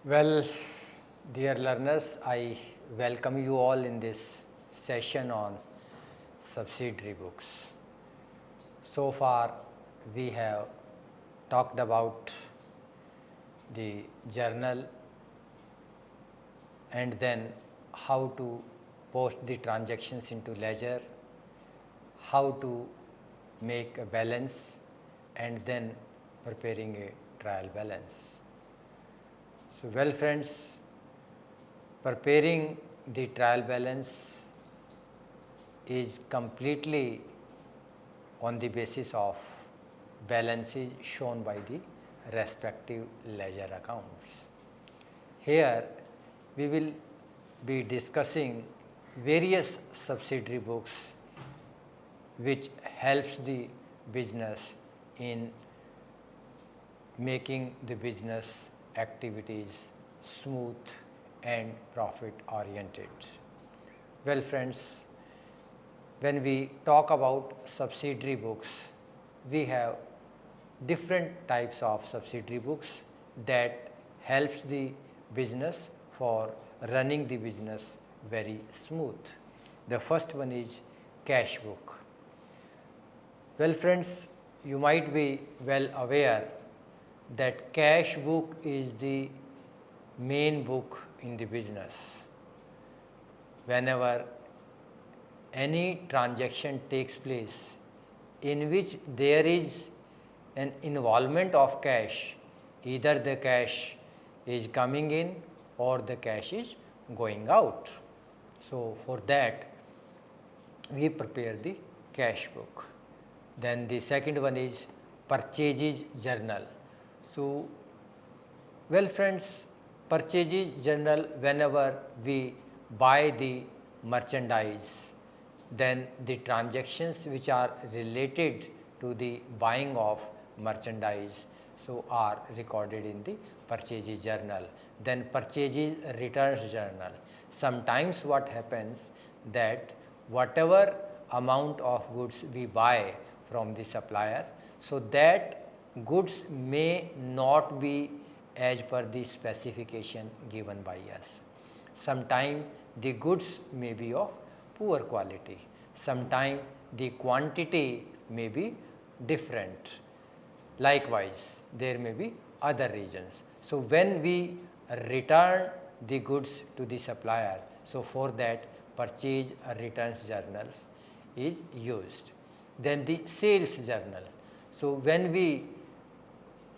Well, dear learners, I welcome you all in this session on subsidiary books. So far, we have talked about the journal and then how to post the transactions into ledger, how to make a balance, and then preparing a trial balance. So, well friends, preparing the trial balance is completely on the basis of balances shown by the respective ledger accounts. Here we will be discussing various subsidiary books which helps the business in making the business activities smooth and profit oriented. Well friends, when we talk about subsidiary books, we have different types of subsidiary books that helps the business for running the business very smooth. The first one is cash book. Well friends, you might be well aware that cash book is the main book in the business. Whenever any transaction takes place in which there is an involvement of cash, either the cash is coming in or the cash is going out. So, for that we prepare the cash book. Then the second one is purchases journal. So, well friends, purchases journal, whenever we buy the merchandise, then the transactions which are related to the buying of merchandise so are recorded in the purchases journal. Then purchases returns journal. Sometimes what happens that whatever amount of goods we buy from the supplier, so that goods may not be as per the specification given by us. Sometimes the goods may be of poor quality, sometimes the quantity may be different. Likewise, there may be other reasons. So, when we return the goods to the supplier, so for that purchase returns journals is used. Then the sales journal. So, when we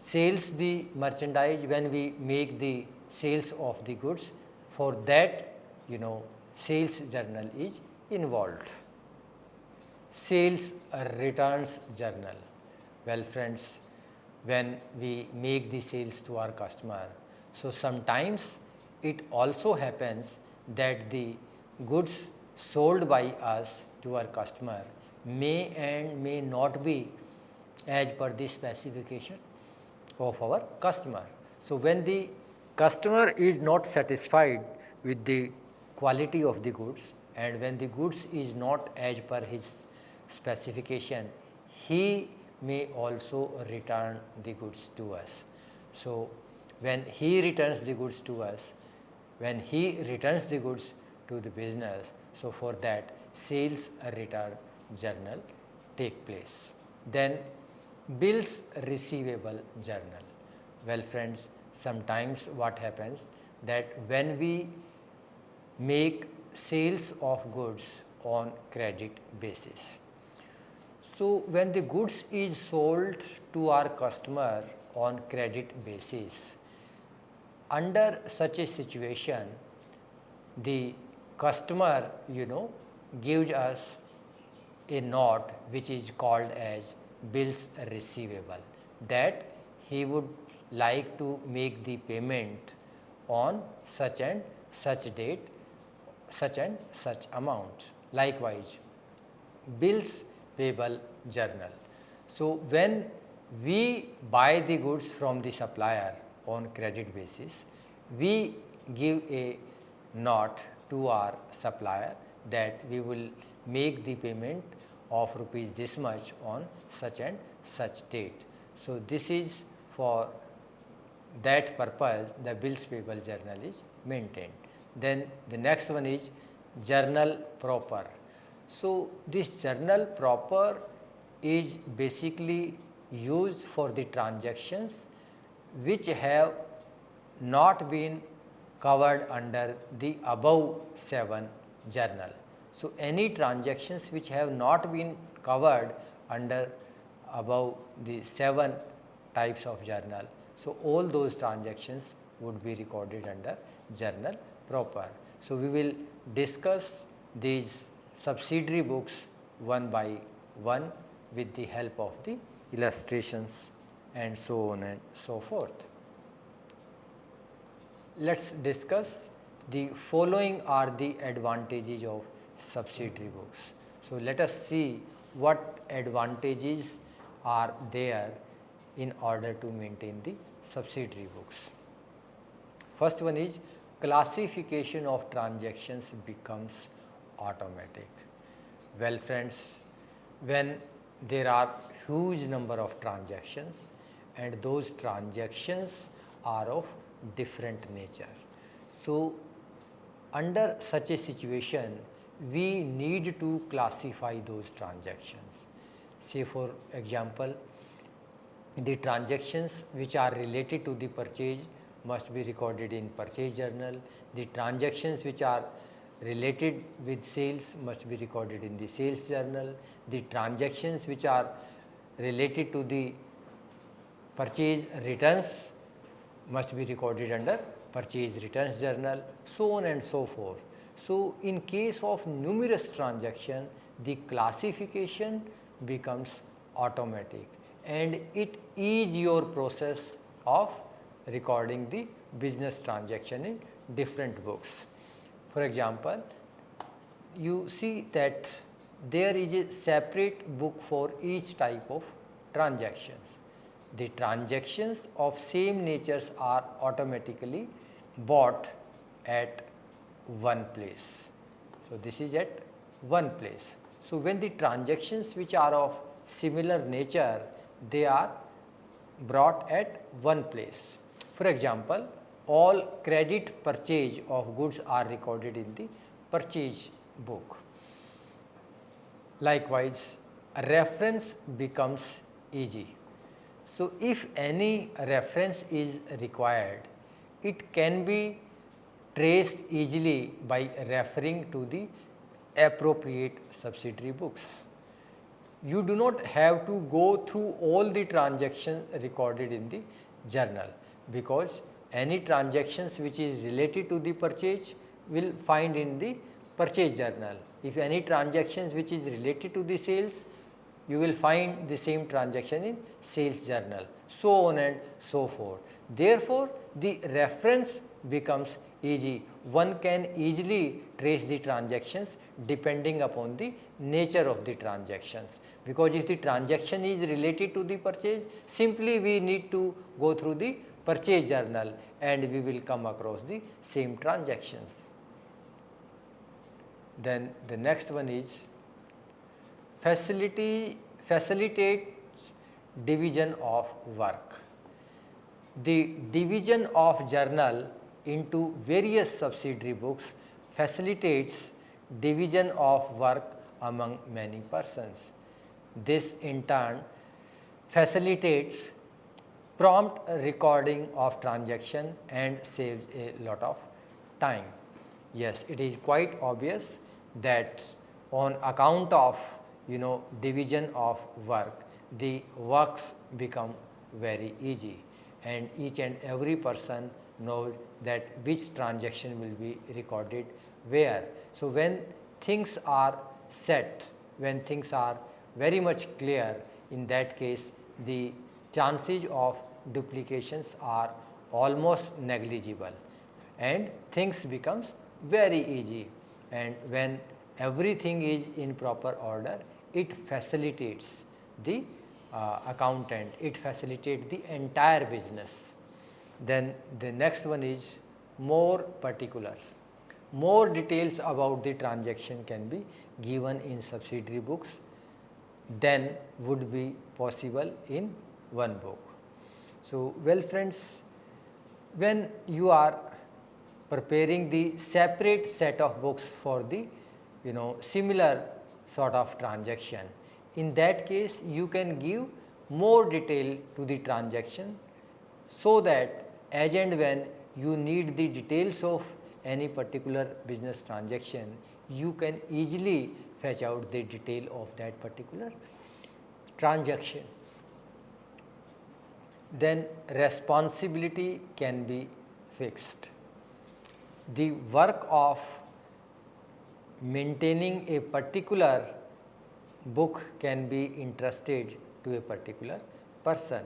sales the merchandise, when we make the sales of the goods, for that sales journal is involved. Sales returns journal. Well friends, when we make the sales to our customer, so sometimes it also happens that the goods sold by us to our customer may and may not be as per the specification of our customer. So, when the customer is not satisfied with the quality of the goods and when the goods is not as per his specification, he may also return the goods to us. So, when he returns the goods to us, when he returns the goods to the business, so for that sales return journal take place. Then bills receivable journal. Well friends, sometimes what happens that when we make sales of goods on credit basis, so when the goods is sold to our customer on credit basis, under such a situation the customer gives us a note which is called as bills receivable, that he would like to make the payment on such and such date, such and such amount. Likewise, bills payable journal. So, when we buy the goods from the supplier on credit basis, we give a note to our supplier that we will make the payment of rupees this much on such and such date. So, this is for that purpose the bills payable journal is maintained. Then the next one is journal proper. So this journal proper is basically used for the transactions which have not been covered under the above 7 journal. So any transactions which have not been covered under above the 7 types of journal, so all those transactions would be recorded under journal proper. So we will discuss these subsidiary books one by one with the help of the illustrations and so on and so forth. Let us discuss the following are the advantages of subsidiary books. So let us see what advantages are there in order to maintain the subsidiary books. First one is classification of transactions becomes automatic. Well friends, when there are huge number of transactions and those transactions are of different nature. So under such a situation, we need to classify those transactions. Say for example, the transactions which are related to the purchase must be recorded in purchase journal. The transactions which are related with sales must be recorded in the sales journal. The transactions which are related to the purchase returns must be recorded under purchase returns journal, so on and so forth. So in case of numerous transaction, the classification becomes automatic and it is your process of recording the business transaction in different books. For example, you see that there is a separate book for each type of transactions. The transactions of same natures are automatically bought at one place. So this is at one place. So when the transactions which are of similar nature, they are brought at one place. For example, all credit purchase of goods are recorded in the purchase book. Likewise, a reference becomes easy. So if any reference is required, it can be traced easily by referring to the appropriate subsidiary books. You do not have to go through all the transactions recorded in the journal, because any transactions which is related to the purchase will find in the purchase journal. If any transactions which is related to the sales, you will find the same transaction in sales journal, so on and so forth. Therefore, the reference becomes easy. One can easily trace the transactions depending upon the nature of the transactions, because if the transaction is related to the purchase, simply we need to go through the purchase journal and we will come across the same transactions. Then the next one is facilitates division of work. The division of journal into various subsidiary books facilitates division of work among many persons. This in turn facilitates prompt recording of transaction and saves a lot of time. Yes, it is quite obvious that on account of division of work, the works become very easy and each and every person knows that which transaction will be recorded where. So when things are set, when things are very much clear, in that case the chances of duplications are almost negligible and things becomes very easy. And when everything is in proper order, it facilitates the accountant, it facilitates the entire business. Then the next one is more particulars. More details about the transaction can be given in subsidiary books than would be possible in one book. So well friends, when you are preparing the separate set of books for the similar sort of transaction, in that case you can give more detail to the transaction, so that as and when you need the details of any particular business transaction, you can easily fetch out the detail of that particular transaction. Then responsibility can be fixed. The work of maintaining a particular book can be entrusted to a particular person.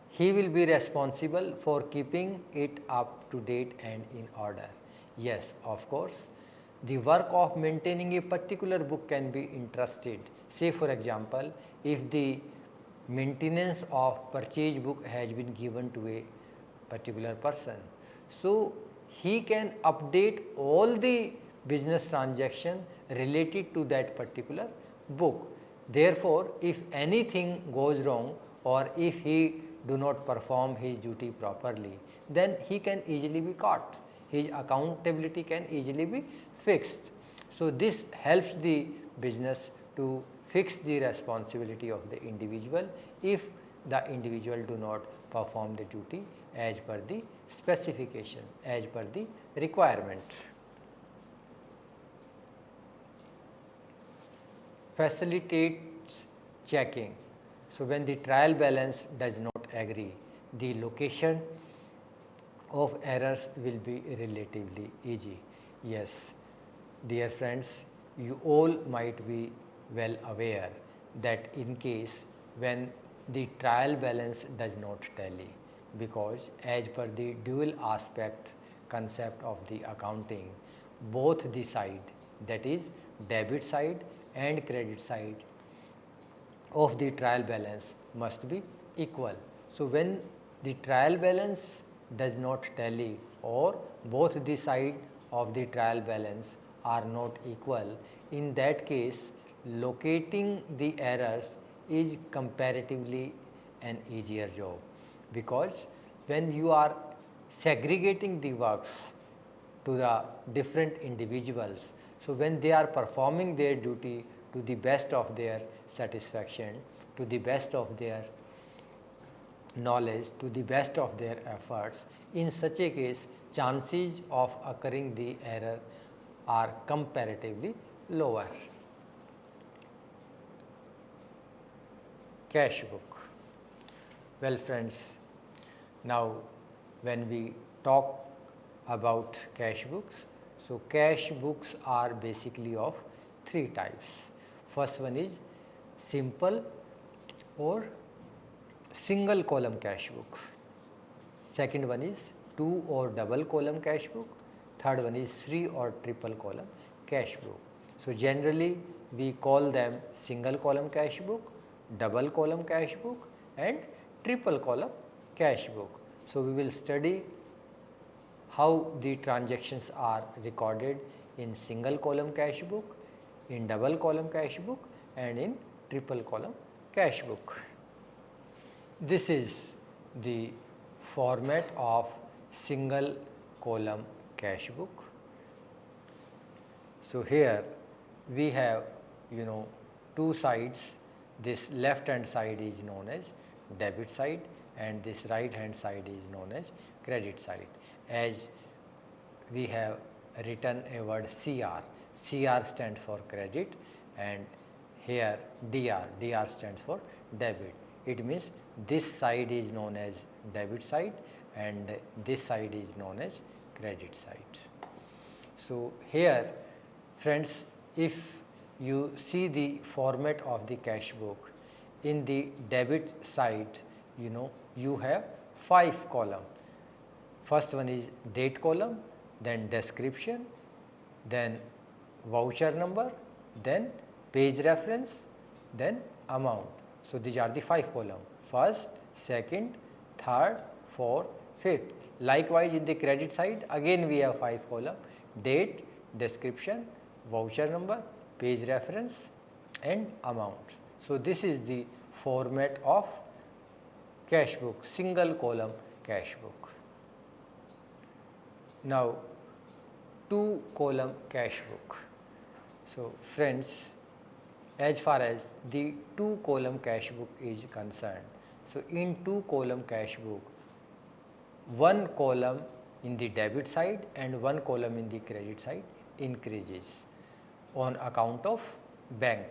He will be responsible for keeping it up to date and in order. Yes, of course, the work of maintaining a particular book can be entrusted. Say for example, if the maintenance of purchase book has been given to a particular person, so he can update all the business transaction related to that particular book. Therefore, if anything goes wrong or if he do not perform his duty properly, then he can easily be caught. His accountability can easily be fixed. So, this helps the business to fix the responsibility of the individual if the individual do not perform the duty as per the specification, as per the requirement. Facilitates checking. So, when the trial balance does not agree, the location of errors will be relatively easy. Yes, dear friends, you all might be well aware that in case when the trial balance does not tally, because as per the dual aspect concept of the accounting, both the side, that is debit side and credit side of the trial balance must be equal. So, when the trial balance does not tally or both the side of the trial balance are not equal, in that case locating the errors is comparatively an easier job, because when you are segregating the works to the different individuals, so when they are performing their duty to the best of their satisfaction, to the best of their knowledge, to the best of their efforts, in such a case chances of occurring the error are comparatively lower. Cash book. Well friends, now when we talk about cash books, so cash books are basically of three types. First one is simple or single column cash book. Second one is two or double column cash book. Third one is three or triple column cash book. So, generally we call them single column cash book, double column cash book and triple column cash book. So, we will study how the transactions are recorded in single column cash book, in double column cash book and in triple column cash book. This is the format of single column cash book. So, here we have two sides. This left hand side is known as debit side and this right hand side is known as credit side. As we have written a word CR, CR stands for credit and here DR stands for debit. It means this side is known as debit side and this side is known as credit side. So, here friends, if you see the format of the cash book, in the debit side you have 5 columns. First one is date column, then description, then voucher number, then page reference, then amount. So, these are the 5 columns: first, second, third, fourth, fifth. Likewise, in the credit side again we have 5 columns: date, description, voucher number, page reference and amount. So, this is the format of cash book, single column cash book. Now, 2-column cash book. So, friends, as far as the 2-column cash book is concerned, so in 2-column cash book, one column in the debit side and one column in the credit side increases on account of bank.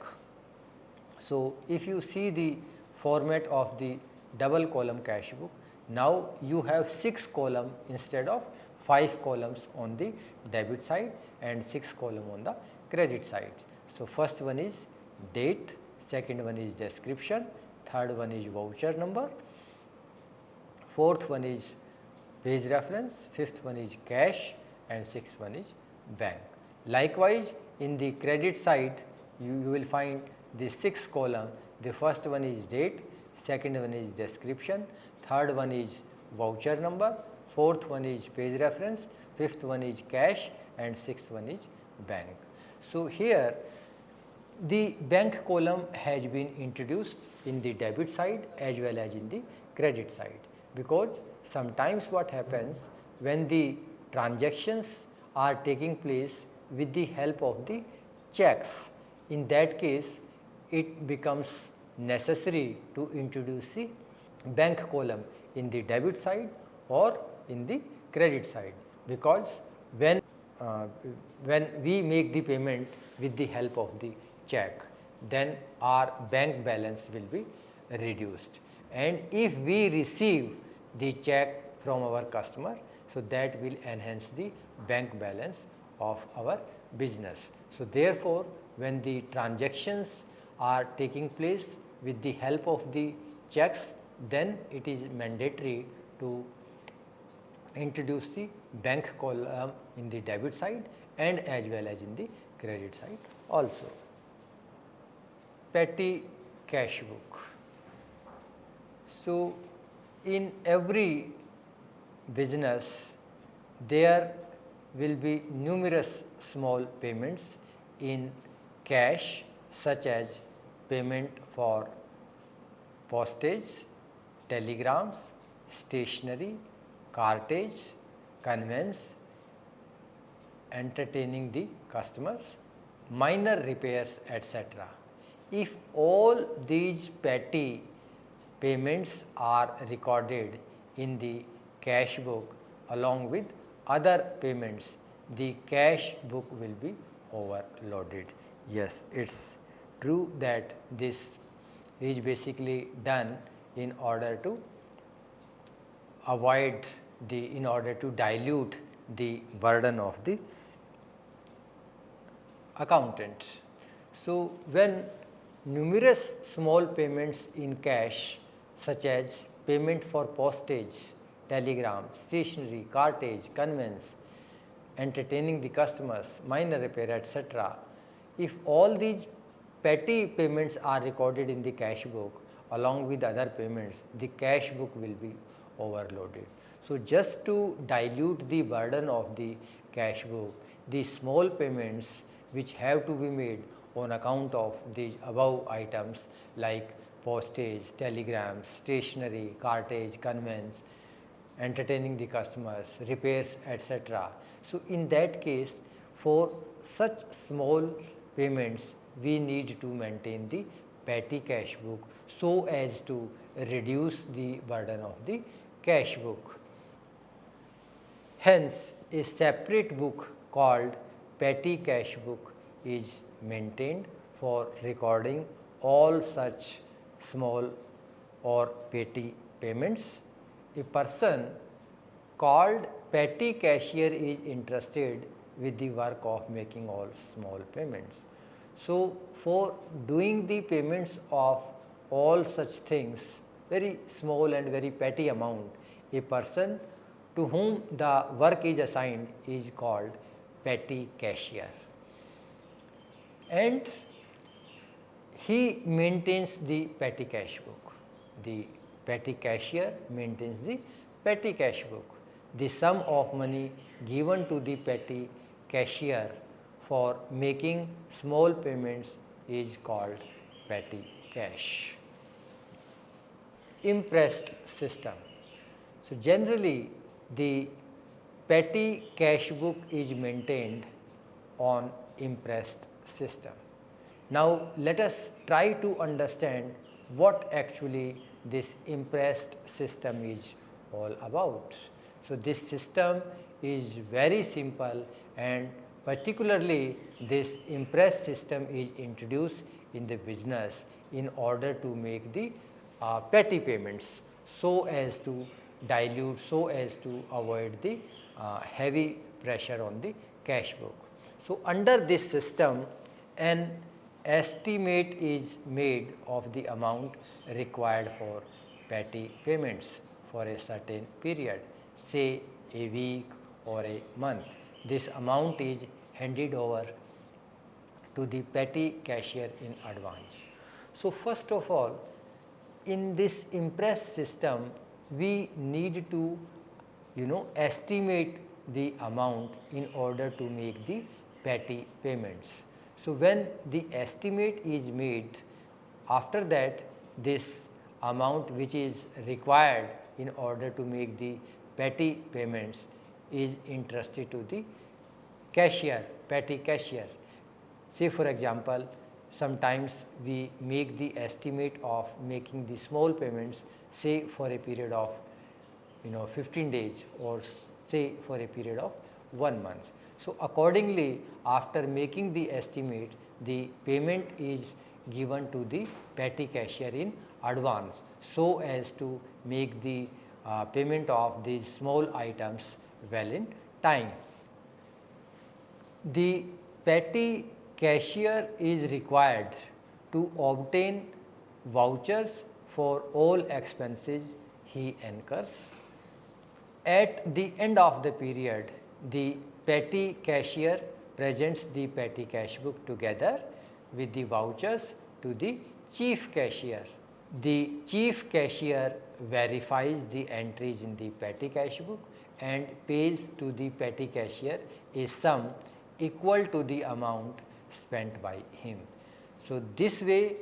So, if you see the format of the double column cash book, now you have 6 columns instead of 5 columns on the debit side and 6 column on the credit side. So, first one is date, second one is description, third one is voucher number, fourth one is page reference, fifth one is cash and sixth one is bank. Likewise, in the credit side you will find the 6 column. The first one is date, second one is description, third one is voucher number, fourth one is page reference, fifth one is cash and sixth one is bank. So, here the bank column has been introduced in the debit side as well as in the credit side, because sometimes what happens when the transactions are taking place with the help of the checks, in that case it becomes necessary to introduce the bank column in the debit side or in the credit side, because when we make the payment with the help of the check, then our bank balance will be reduced, and if we receive the check from our customer, so that will enhance the bank balance of our business. So, therefore, when the transactions are taking place with the help of the checks, then it is mandatory to introduce the bank column in the debit side and as well as in the credit side also. Petty cash book. So, in every business there will be numerous small payments in cash, such as payment for postage, telegrams, stationery, cartage, conveyance, entertaining the customers, minor repairs, etc. If all these petty payments are recorded in the cash book along with other payments, the cash book will be overloaded. Yes, it is true that this is basically done in order to avoid in order to dilute the burden of the accountant. So, when numerous small payments in cash, such as payment for postage, telegram, stationery, cartage, conveyance, entertaining the customers, minor repair, etc., if all these petty payments are recorded in the cash book along with other payments, the cash book will be overloaded. So, just to dilute the burden of the cash book, the small payments which have to be made on account of these above items like postage, telegrams, stationery, cartage, conveyance, entertaining the customers, repairs, etc. So, in that case, for such small payments we need to maintain the petty cash book so as to reduce the burden of the cash book. Hence, a separate book called petty cash book is maintained for recording all such small or petty payments. A person called petty cashier is interested with the work of making all small payments. So, for doing the payments of all such things, very small and very petty amount, a person to whom the work is assigned is called petty cashier, and he maintains the petty cash book. The petty cashier maintains the petty cash book. The sum of money given to the petty cashier for making small payments is called petty cash. Imprest system. So, generally the petty cash book is maintained on impressed system. Now let us try to understand what actually this impressed system is all about. So this system is very simple, and particularly this impressed system is introduced in the business in order to make the petty payments, so as to dilute, so as to avoid the heavy pressure on the cash book. So under this system, an estimate is made of the amount required for petty payments for a certain period, say a week or a month. This amount is handed over to the petty cashier in advance. So first of all, in this impressed system, we need to estimate the amount in order to make the petty payments. So when the estimate is made, after that this amount which is required in order to make the petty payments is entrusted to the cashier, petty cashier. Say for example, sometimes we make the estimate of making the small payments, say for a period of 15 days, or say for a period of 1 month. So accordingly, after making the estimate, the payment is given to the petty cashier in advance, so as to make the payment of these small items well in time. The petty cashier is required to obtain vouchers for all expenses he incurs. At the end of the period, the petty cashier presents the petty cash book together with the vouchers to the chief cashier. The chief cashier verifies the entries in the petty cash book and pays to the petty cashier a sum equal to the amount spent by him. So this way,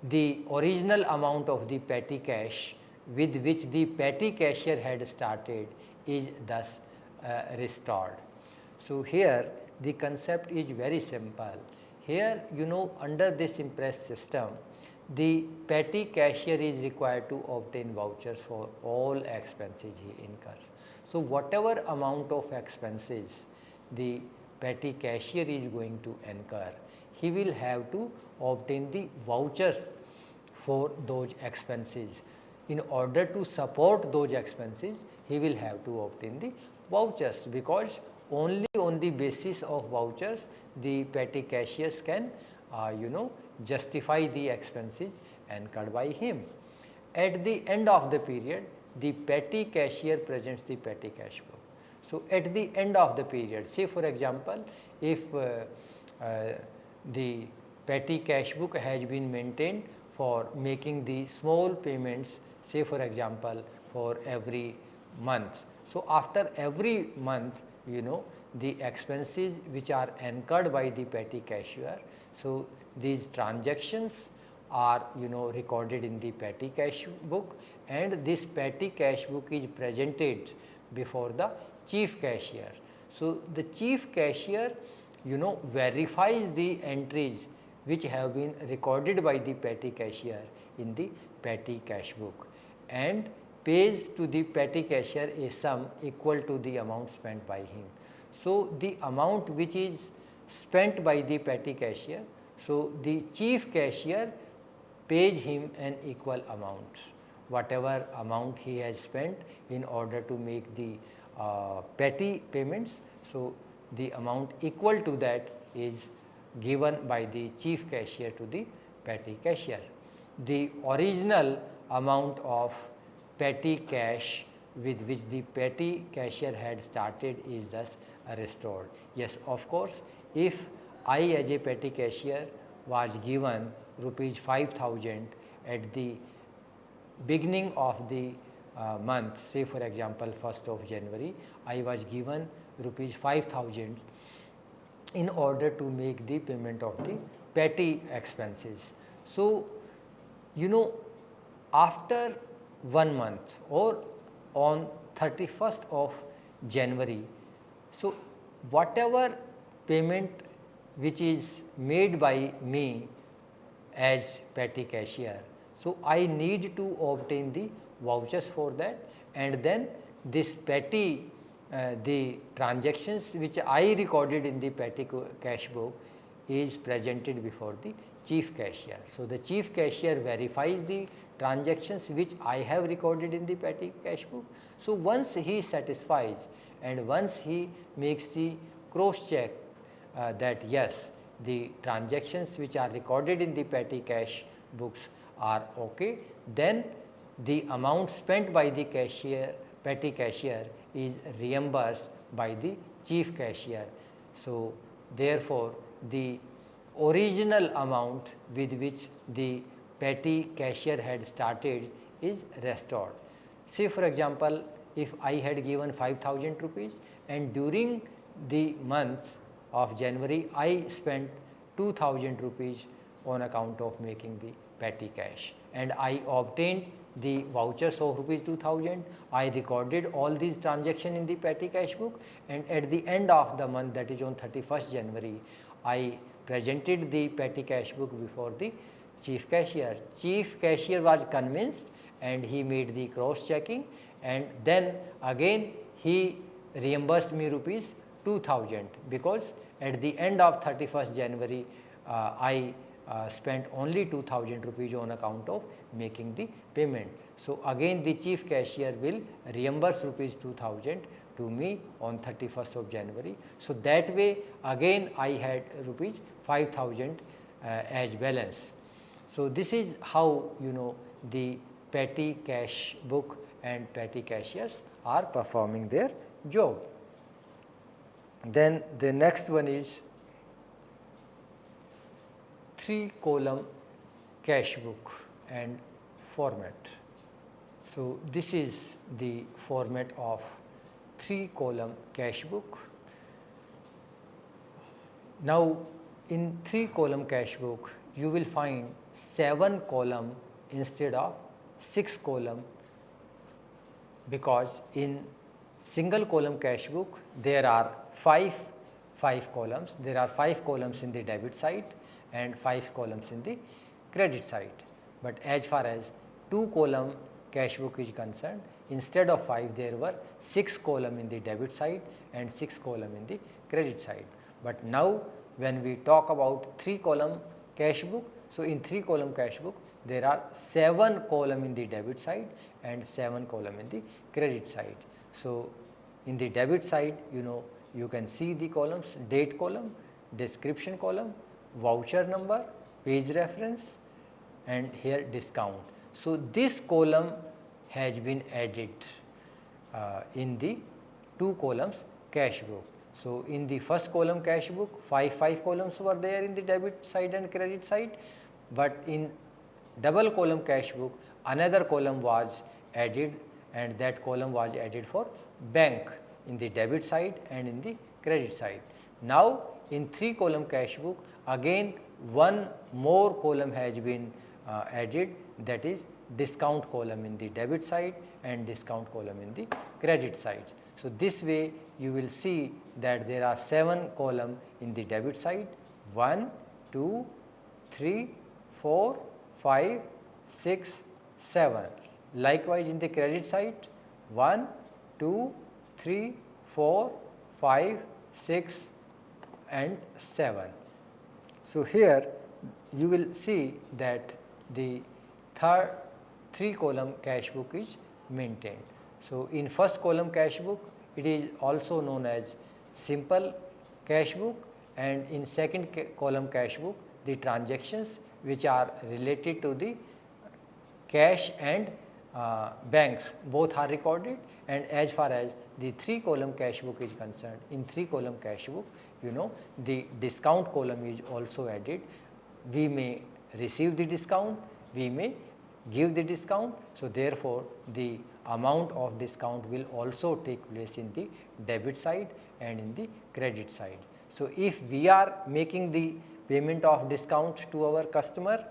the original amount of the petty cash with which the petty cashier had started is thus restored. So here the concept is very simple. Here under this impressed system, the petty cashier is required to obtain vouchers for all expenses he incurs. So whatever amount of expenses the petty cashier is going to incur, he will have to obtain the vouchers for those expenses. In order to support those expenses, he will have to obtain the vouchers, because only on the basis of vouchers the petty cashiers can justify the expenses incurred by him. At the end of the period, the petty cashier presents the petty cash book. So at the end of the period, say for example, if the petty cash book has been maintained for making the small payments, say for example for every month. So after every month, the expenses which are incurred by the petty cashier, so these transactions are recorded in the petty cash book, and this petty cash book is presented before the chief cashier. So the chief cashier verifies the entries which have been recorded by the petty cashier in the petty cash book and pays to the petty cashier a sum equal to the amount spent by him. So the amount which is spent by the petty cashier, so the chief cashier pays him an equal amount, whatever amount he has spent in order to make the petty payments. So the amount equal to that is given by the chief cashier to the petty cashier. The original amount of petty cash with which the petty cashier had started is thus restored. Yes, of course, if I as a petty cashier was given rupees 5,000 at the beginning of the month, say for example 1st of January, I was given rupees 5,000 in order to make the payment of the petty expenses. So after 1 month or on 31st of January. So whatever payment which is made by me as petty cashier, so I need to obtain the vouchers for that, and then this petty the transactions which I recorded in the petty cash book is presented before the chief cashier. So the chief cashier verifies the transactions which I have recorded in the petty cash book. So once he satisfies and once he makes the cross check that yes, the transactions which are recorded in the petty cash books are okay, then the amount spent by the cashier, petty cashier, is reimbursed by the chief cashier. So therefore the original amount with which the petty cashier had started is restored. Say for example, if I had given 5,000 rupees and during the month of January I spent 2,000 rupees on account of making the petty cash, and I obtained the vouchers of rupees 2,000. I recorded all these transactions in the petty cash book, and at the end of the month, that is on 31st January, I presented the petty cash book before the chief cashier. Chief cashier was convinced and he made the cross checking, and then again he reimbursed me rupees 2,000, because at the end of 31st January I spent only 2,000 rupees on account of making the payment. So again the chief cashier will reimburse rupees 2,000 to me on 31st of January. So that way again I had rupees 5,000 as balance. So this is how the petty cash book and petty cashiers are performing their job. Then the next one is 3-column cash book and format. So this is the format of 3-column cash book. Now in 3-column cash book you will find 7 column instead of 6 column, because in single column cash book there are 5 columns. There are 5 columns in the debit side and 5 columns in the credit side. But as far as 2-column cash book is concerned, instead of 5 there were 6 columns in the debit side and 6 columns in the credit side. But now when we talk about 3-column cash book, so in 3-column cash book there are 7 columns in the debit side and 7 columns in the credit side. So in the debit side, you can see the columns: date column, description column, voucher number, page reference, and here discount. So this column has been added in the 2 columns cash book. So in the first column cash book, 5 columns were there in the debit side and credit side, but in double column cash book another column was added, and that column was added for bank in the debit side and in the credit side. Now in 3-column cash book again one more column has been added, that is discount column in the debit side and discount column in the credit side. So this way you will see that there are 7 columns in the debit side: 1, 2, 3, 4, 5, 6, 7. Likewise in the credit side, 1, 2, 3, 4, 5, 6 and 7. So here you will see that the third 3-column cash book is maintained. So in first column cash book it is also known as simple cash book, and in second column cash book the transactions which are related to the cash and banks both are recorded. And as far as the 3-column cash book is concerned, in 3-column cash book the discount column is also added. We may receive the discount, we may give the discount. So therefore the amount of discount will also take place in the debit side and in the credit side. So if we are making the payment of discount to our customer,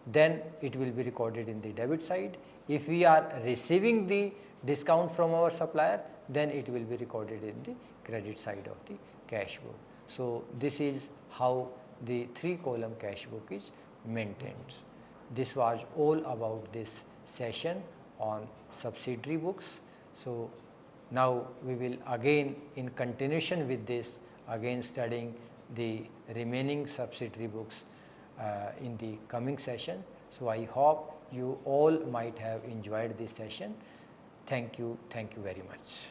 then it will be recorded in the debit side. If we are receiving the discount from our supplier, then it will be recorded in the credit side of the cash book. So this is how the 3-column cash book is maintained. This was all about this session on subsidiary books. So now we will again, in continuation with this, again studying the remaining subsidiary books in the coming session. So I hope you all might have enjoyed this session. Thank you very much.